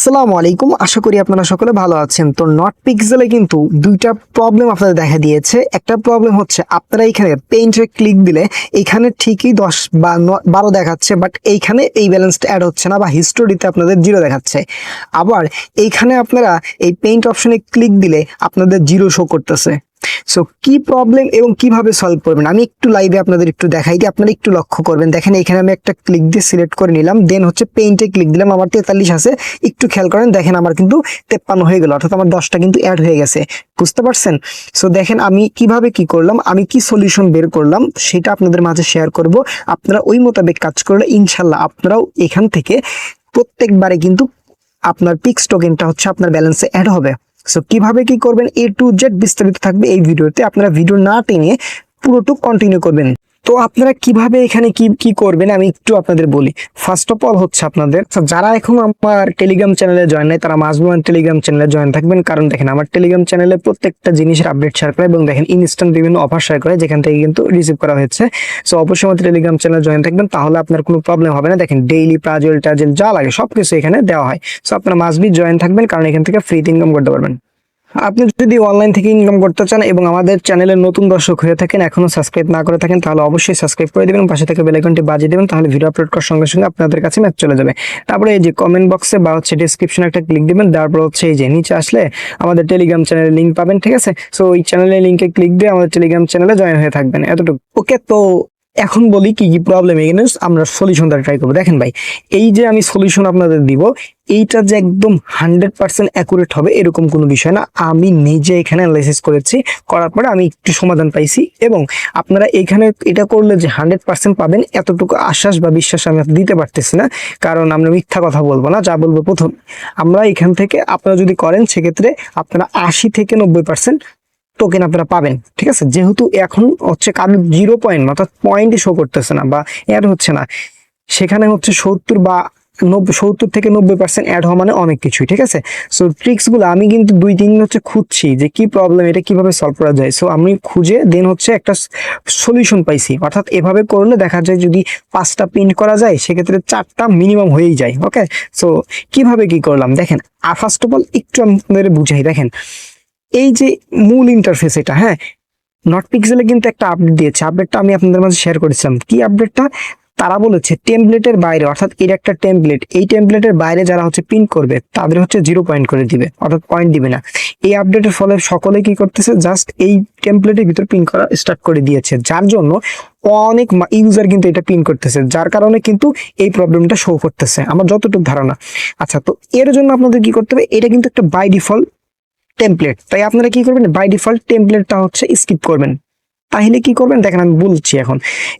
আসসালামু আলাইকুম, আশা করি আপনারা সকলে ভালো আছেন। তো নট পিক্সেলে কিন্তু দুইটা প্রবলেম আপনাদের দেখা দিয়েছে। একটা প্রবলেম হচ্ছে আপনারা এখানে পেইন্টে ক্লিক দিলে এখানে ঠিকই 10 বা 12 দেখাচ্ছে, বাট এইখানে এই ব্যালেন্সটা অ্যাড হচ্ছে না বা হিস্টোরিতে আপনাদের 0 দেখাচ্ছে। আবার এইখানে আপনারা এই পেইন্ট অপশনে ক্লিক দিলে আপনাদের 0 শো করতেছে। সো কি প্রবলেম এবং কিভাবে সলভ করবেন আমি একটু লাইভে আপনাদের একটু দেখাই দিই, আপনারা একটু লক্ষ্য করবেন। দেখেন এখানে আমি একটা ক্লিক দিয়ে সিলেক্ট করে নিলাম, দেন হচ্ছে পেইন্টে ক্লিক দিলাম, আমার 43 আছে। একটু খেয়াল করেন, দেখেন আমার কিন্তু 53 হয়ে গেল, অর্থাৎ আমার 10টা কিন্তু অ্যাড হয়ে গেছে। বুঝতে পারছেন? সো দেখেন আমি কিভাবে কি করলাম, আমি কি সলিউশন বের করলাম সেটা আপনাদের মাঝে শেয়ার করব। আপনারা ওই মোতাবেক কাজ করলে ইনশাল্লাহ আপনারাও এখান থেকে প্রত্যেকবারে কিন্তু আপনার পিক্স টোকেনটা হচ্ছে আপনার ব্যালেন্সে অ্যাড হবে। সো কিভাবে কি করবেন A to Z বিস্তারিত থাকবে এই ভিডিওতে, আপনারা ভিডিও না টেনে পুরোটুকু কন্টিনিউ করবেন। তো আপনারা কিভাবে এখানে কি কি করবেন আমি একটু আপনাদের বলি। ফার্স্ট অফ অল হচ্ছে আপনাদের যারা এখন আমার টেলিগ্রাম চ্যানেলে জয়েন নাই তারা মাস্ট বি টেলিগ্রাম চ্যানেলে জয়েন থাকবেন, কারণ দেখেন আমার টেলিগ্রাম চ্যানেলে প্রত্যেকটা জিনিসের আপডেট শেয়ার করে এবং দেখেন ইনস্ট্যান্ট বিভিন্ন অফার শেয়ার করে যেখান থেকে কিন্তু রিসিভ করা হয়েছে। সো অবশ্যই আমাদের টেলিগ্রাম চ্যানেলে জয়েন থাকবেন, তাহলে আপনার কোনো প্রবলেম হবে না। দেখেন ডেইলি প্রাজেল টাজেল যা লাগে সবকিছু এখানে দেওয়া হয়। সো আপনারা মাস্ট বি জয়েন থাকবেন, কারণ এখান থেকে ফ্রিতে ইনকাম করতে পারবেন। আপনি যদি অনলাইন থেকে ইনকাম করতে চান এবং আমাদের চ্যানেলের নতুন দর্শক হয়ে থাকেন, এখনো সাবস্ক্রাইব না করে থাকেন, তাহলে অবশ্যই সাবস্ক্রাইব করে দিবেন, পাশে থেকে বেল আইকনটি বাজিয়ে দিবেন, তাহলে ভিডিও আপলোড করার সঙ্গে সঙ্গে আপনাদের কাছে মেসেজ চলে যাবে। তারপরে এই যে কমেন্ট বক্সে বা হচ্ছে ডেসক্রিপশনে একটা ক্লিক দিবেন, তারপর হচ্ছে এই যে নিচে আসলে আমাদের টেলিগ্রাম চ্যানেলের লিংক পাবেন, ঠিক আছে? সো এই চ্যানেলের লিংকে ক্লিক দিয়ে আমাদের টেলিগ্রাম চ্যানেলে জয়েন হয়ে থাকবেন, এতটুকু। ওকে, তো এখন বলি কি কি প্রবলেম, এখানে আমরা সলিউশনটা ট্রাই করবো। দেখেন ভাই, এই যে আমি সলিউশন আপনাদের দিব, এইটা যে একদম 100% অ্যাকুরেট হবে এরকম কোনো বিষয় না। আমি নিজে এখানে অ্যানালাইসিস করেছি, করার পরে আমি একটু সমাধান পাইছি, এবং আপনারা এখানে এটা করলে যে 100% পাবেন এতটুকু আশ্বাস বা বিশ্বাস আমি দিতে পারতেছি না, কারণ আমরা মিথ্যা কথা বলবো না। যা বলবো প্রথম, আমরা এখান থেকে আপনারা যদি করেন সেক্ষেত্রে আপনারা 80 থেকে 90% টোকেন আপনারা পাবেন, ঠিক আছে? যেহেতু এখন হচ্ছে কারণ 0 পয়েন্ট অর্থাৎ পয়েন্টই শো করতেছে না বা অ্যাড হচ্ছে না, সেখানে হচ্ছে 70 বা 70 থেকে 90% অ্যাড হওয়া মানে অনেক কিছুই, ঠিক আছে? সো ট্রিক্স গুলো আমি কিন্তু 2-3 দিন হচ্ছে খুঁজছি যে কি প্রবলেম, এটা কিভাবে সলভ করা যায়। সো আমি খুঁজে দেন হচ্ছে একটা সলিউশন পাইছি, অর্থাৎ এভাবে করলে দেখা যায় যদি 5টা প্রিন্ট করা যায় সেক্ষেত্রে 4টা মিনিমাম হয়েই যায়। ওকে, সো কিভাবে কি করলাম দেখেন। ফার্স্ট অফ অল একটু আপনাদের বুঝাই। দেখেন এই যে মূল ইন্টারফেস এটা, হ্যাঁ, নট পিক্সেলে কিন্তু একটা আপডেট দিয়েছে, আপডেটটা আমি আপনাদের মাঝে শেয়ার করেছিলাম। কি আপডেটটা? তারা বলেছে টেমপ্লেটের বাইরে, অর্থাৎ এর একটা টেমপ্লেট, এই টেমপ্লেটের বাইরে যারা হচ্ছে প্রিন্ট করবে তাদের হচ্ছে 0 পয়েন্ট করে দিবে, অর্থাৎ পয়েন্ট দিবে না। এই আপডেটের ফলে সকলে কি করতেছে, জাস্ট এই টেমপ্লেটের ভিতর প্রিন্ট করা স্টার্ট করে দিয়েছে, যার জন্য অনেক ইউজার কিন্তু এটা প্রিন্ট করতেছে, যার কারণে কিন্তু এই প্রবলেমটা শো করতেছে আমার যতটুকু ধারণা। আচ্ছা, তো এর জন্য আপনাদের কি করতে হবে, এটা কিন্তু একটা বাই ডিফল্ট টেমপ্লেট, তাই আপনারা কি করবেন, বাই ডিফল্ট টেমপ্লেটটা হচ্ছে স্কিপ করবেন। তাহলে কি করবেন দেখেন আমি বলছি এখন।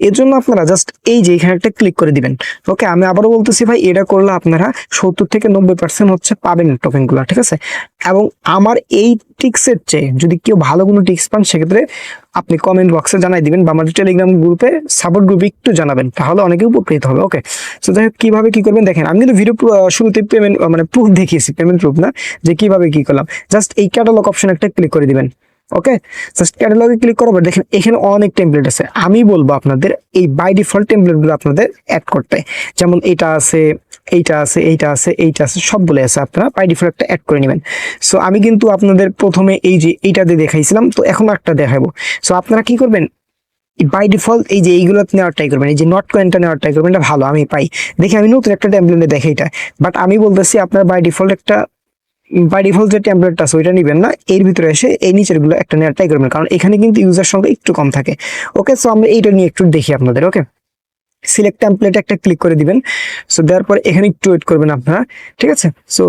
এর জন্য আপনারা জাস্ট এই যে এখানে একটা ক্লিক করে দিবেন। ওকে, আমি আবারও বলতেছি ভাই, এটা করলে আপনারা 70 থেকে 90% হচ্ছে পাবেন টোকেনগুলো, ঠিক আছে? এবং আমার এই টিক্সের চেয়ে যদি কেউ ভালো কোনো টিক্স পান সেক্ষেত্রে আপনি কমেন্ট বক্সে জানাই দিবেন বা আমাদের টেলিগ্রাম গ্রুপে সাপোর্ট গ্রুপে একটু জানাবেন, তাহলে অনেকে উপকৃত হবে। ওকে, সো যাই হোক কিভাবে কি করবেন দেখেন, আমি কিন্তু ভিডিও শুরুতে পেমেন্ট মানে প্রুফ দেখিয়েছি, পেমেন্ট প্রুফ না, যে কিভাবে কি করলাম। জাস্ট এই ক্যাটালগ অপশন একটা ক্লিক করে দিবেন। ওকে, জাস্ট ক্যাটালগে ক্লিক করার পর দেখেন এখানে অনেক টেমপ্লেট আছে। আমি বলবো আপনাদের এই বাই ডিফল্ট টেমপ্লেটগুলো আপনাদের অ্যাড করতে, যেমন এটা আছে, এইটা আছে, এইটা আছে, এইটা আছে, সবগুলো আছে, আপনারা বাই ডিফল্ট একটা অ্যাড করে নেবেন। সো আমি কিন্তু আপনাদের প্রথমে এই যে এইটা দিয়ে দেখাইছিলাম, তো এখন একটা দেখাবো। সো আপনারা কি করবেন, বাই ডিফল্ট এই যে এইগুলো নেওয়ার ট্রাই করবেন, এই যে নট কয়েনটা নেওয়ার ট্রাই করবেন, এটা ভালো আমি পাই দেখে আমি নতুন একটা টেমপ্লেটে দেখে এটা। বাট আমি বলতেছি আপনার বাই ডিফল্ট যে টেমপ্লেটটা আছে ওইটা নেবেন না, এর ভিতরে এসে এই নিচের গুলো একটা নেওয়ার ট্রাই করবেন, কারণ এখানে কিন্তু ইউজার সংখ্যা একটু কম থাকে। ওকে, সো আমরা এইটা নিয়ে একটু দেখি আপনাদের। ওকে, সিলেক্ট টেমপ্লেটে একটা ক্লিক করে দিবেন। সো দেওয়ার পর এখানে একটু ওয়েট করবেন আপনারা, ঠিক আছে? সো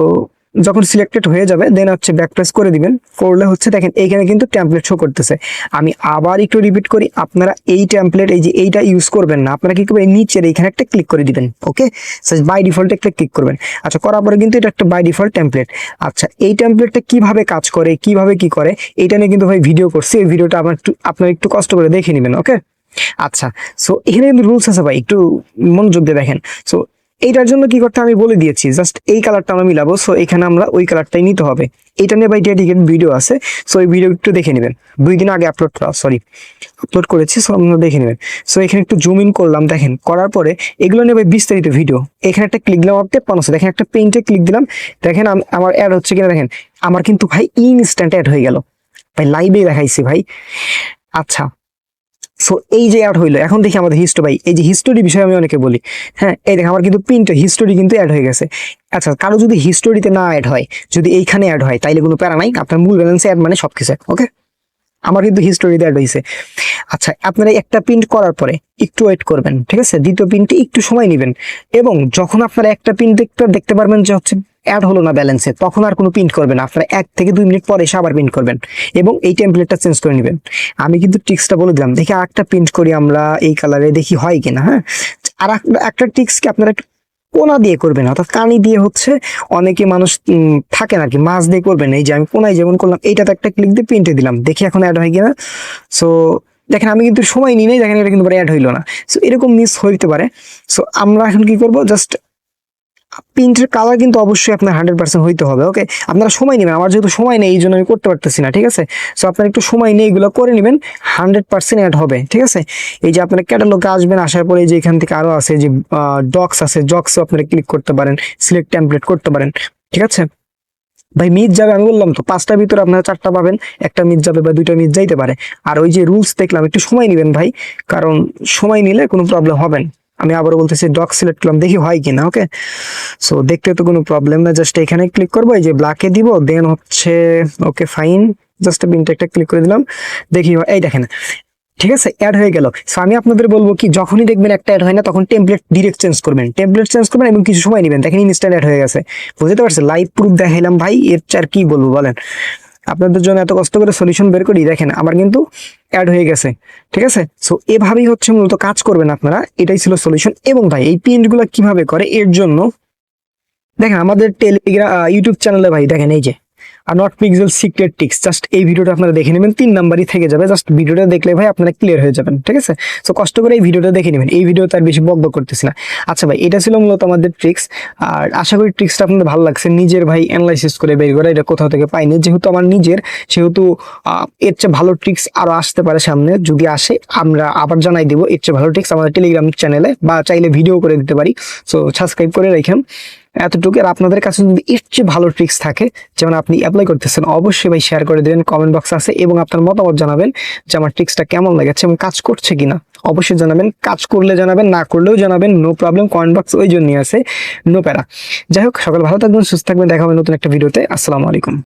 যখন সিলেক্টেড হয়ে যাবে দেন হচ্ছে ব্যাক প্রেস করে দিবেন, করলে হচ্ছে দেখেন এইখানে কিন্তু টেমপ্লেট শো করতেছে। আমি আবার একটু রিপিট করি, আপনারা এই টেমপ্লেট এই যে এইটা ইউজ করবেন না, আপনারা কি করবেন নিচের এইখানে একটা ক্লিক করে দিবেন। ওকে, বাই ডিফল্ট একটা ক্লিক করবেন। আচ্ছা, করার পরে কিন্তু এটা একটা বাই ডিফল্ট টেমপ্লেট। আচ্ছা, এই টেমপ্লেটটা কিভাবে কাজ করে, কিভাবে কি করে, এইটা নিয়ে কিন্তু ভাই ভিডিও করছি, এই ভিডিওটা আপনারা একটু কষ্ট করে দেখে নেবেন। ওকে, আচ্ছা, সো এখানে কিন্তু রুলস আছে ভাই, একটু মনোযোগ দিয়ে দেখেন। সো এইটার জন্য কি করতে আমি বলে দিয়েছি, জাস্ট এই কালারটা আমরা মিলাবো। সো এখানে আমরা ওই কালারটাই নিতে হবে। এটা নিয়ে ভাই ডেডিকেটেড ভিডিও আছে, সো এই ভিডিও একটু দেখে নেবেন। 2 দিন আগে আপলোড করেছি, সো আপনারা দেখে নেবেন। সো এখানে একটু জুম ইন করলাম, দেখেন করার পরে এগুলো নিয়ে ভাই বিস্তারিত ভিডিও। এখানে একটা ক্লিক দিলাম, আপনি পাচ্ছেন, দেখেন একটা পেইন্টে ক্লিক দিলাম, দেখেন আমার অ্যাড হচ্ছে কিনা, দেখেন আমার কিন্তু ভাই ইনস্ট্যান্ট অ্যাড হয়ে গেল ভাই, লাইভে দেখাইছি ভাই। আচ্ছা, সো এই যে অ্যাড হইলো, এখন দেখি আমাদের হিস্টোরি। ভাই এই যে হিস্টোরি বিষয়ে আমি অনেকে বলি, হ্যাঁ এই দেখেন আমার কিন্তু প্রিন্ট হিস্টোরি কিন্তু অ্যাড হয়ে গেছে। আচ্ছা, কারো যদি হিস্টোরিতে না অ্যাড হয়, যদি এইখানে অ্যাড হয়, তাইলে কোনো প্যারা নাই, আপনার মূল ব্যালেন্সে অ্যাড মানে সবকিছু। ওকে, আমার কিন্তু হিস্টোরিতে অ্যাড হয়েছে। আচ্ছা, আপনারা একটা প্রিন্ট করার পরে একটু ওয়েট করবেন, ঠিক আছে, দ্বিতীয় প্রিন্টে একটু সময় নেবেন, এবং যখন আপনারা একটা প্রিন্ট দেখতে পারবেন যে হচ্ছে অ্যাড হলো না ব্যালেন্সে, তখন আর কোনো প্রিন্ট করবেন না, আপনারা 1 থেকে 2 মিনিট পরে এসে আবার প্রিন্ট করবেন এবং এই টেমপ্লেটটা চেঞ্জ করে নেবেন। আমি কিন্তু ট্রিক্সটা বলে দিলাম, দেখি আরেকটা প্রিন্ট করি আমরা এই কালারে, দেখি হয় কিনা। হ্যাঁ, আর একটা ট্রিক্স কি, আপনারা কোনা দিয়ে করবেন, অর্থাৎ কানি দিয়ে হচ্ছে অনেকে মানুষ থাকেন আর কি, মাছ দিয়ে করবেন। এই যে আমি কোনায় যেমন করলাম, এইটাতে একটা ক্লিক দিয়ে প্রিন্টে দিলাম, দেখি এখন অ্যাড হয় কিনা। সো দেখেন আমি কিন্তু সময় নিই নাই, দেখেন এটা কিন্তু অ্যাড হইলো না। সো এরকম মিস হইতে পারে। সো আমরা এখন কি করব, জাস্ট প্রিন্টের কালার কিন্তু অবশ্যই আপনার 100% হইতে হবে। ওকে, আপনারা সময় নেবেন, আমার যেহেতু সময় নেই এই জন্য আমি করতে পারতেছি না, ঠিক আছে। সো আপনারা একটু সময় নিয়ে এগুলো করে নেবেন, 100% অ্যাড হবে, ঠিক আছে। এই যে আপনারা ক্যাটালগে আসবেন, আসার পরে যে এখান থেকে আরো আছে যে ডক্স আছে, ডক্সও আপনারা ক্লিক করতে পারেন, সিলেক্ট টেমপ্লেট করতে পারেন, ঠিক আছে। ভাই মিস যাবে, আমি বললাম তো 5টার ভিতরে আপনারা 4টা পাবেন, একটা মিস যাবে বা 2টা মিস যাইতে পারে। আর ওই যে রুলস দেখলাম, একটু সময় নেবেন ভাই, কারণ সময় নিলে কোনো প্রবলেম হবে না। আমি আবারও বলতেছি, ডক সিলেক্ট করলাম, দেখি হয় কিনা। ওকে, সো দেখতে তো কোনো প্রবলেম না, জাস্ট এখানে ক্লিক করবো, এই যে ব্ল্যাকে দিব, দেন হচ্ছে ওকে ফাইন, জাস্ট প্রিন্ট একটা ক্লিক করে দিলাম, দেখি এই দেখেন, ঠিক আছে, অ্যাড হয়ে গেল। সো আমি আপনাদের বলবো কি, যখনই দেখবেন একটা অ্যাড হয় না, তখন টেমপ্লেট ডিরেক্ট চেঞ্জ করবেন, এবং কিছু সময় নেবেন, দেখেন ইনস্ট্যান্ট অ্যাড হয়ে গেছে। বুঝতে পারছেন, লাইভ প্রুফ দেখাইলাম ভাই, এর আর কি বলবো বলেন। আপনাদের জন্য এত কষ্ট করে সলিউশন বের করি, দেখেন আমার কিন্তু অ্যাড হয়ে গেছে, ঠিক আছে। সো এভাবেই হচ্ছে মূলত কাজ করবেন আপনারা, এটাই ছিল সলিউশন। এবং ভাই এই প্রিন্ট গুলো কিভাবে করে, এর জন্য দেখেন আমাদের টেলিগ্রাম ইউটিউব চ্যানেলে ভাই দেখেন এই যে নটপিক্সেল সিক্রেট টিক্স, জাস্ট এই ভিডিওটা আপনারা দেখে নেবেন, 3 নাম্বারই থেকে যাবে, জাস্ট ভিডিওটা দেখলে ভাই আপনারা ক্লিয়ার হয়ে যাবেন, ঠিক আছে। সো কষ্ট করে এই ভিডিওটা দেখে নেবেন, এই ভিডিও তার বেশি বকবক করতেছি না। আচ্ছা ভাই, এটা ছিল মূলত আমাদের ট্রিক্স, আর আশা করি ট্রিক্সটা আপনাদের ভালো লাগছে। নিজের ভাই অ্যানালাইসিস করে বের করে, এটা কোথাও থেকে পাইনি, যেহেতু আমার নিজের, সেহেতু এর চেয়ে ভালো ট্রিক্স আরো আসতে পারে সামনে, যদি আসে আমরা আবার জানাই দেবো এর চেয়ে ভালো ট্রিক্স আমাদের টেলিগ্রাম চ্যানেলে, বা চাইলে ভিডিও করে দিতে পারি। সো সাবস্ক্রাইব করে রাখেন এতটুকু। আর আপনাদের কাছে যদি এর চেয়ে ভালো ট্রিক্স থাকে, যেমন আপনি অ্যাপ্লাই করতেছেন, অবশ্যই ভাই শেয়ার করে দেবেন, কমেন্ট বক্স আছে, এবং আপনার মতামত জানাবেন যে আমার ট্রিক্সটা কেমন লাগছে এবং কাজ করছে কিনা। অবশ্যই জানাবেন, কাজ করলে জানাবেন, না করলেও জানাবেন, নো প্রবলেম, কমেন্ট বক্স ওই জন্যই আছে, নো প্যারা। যাই হোক, সকাল ভালো থাকবেন, সুস্থ থাকবেন, দেখা হবে নতুন একটা ভিডিওতে। আসসালামু আলাইকুম।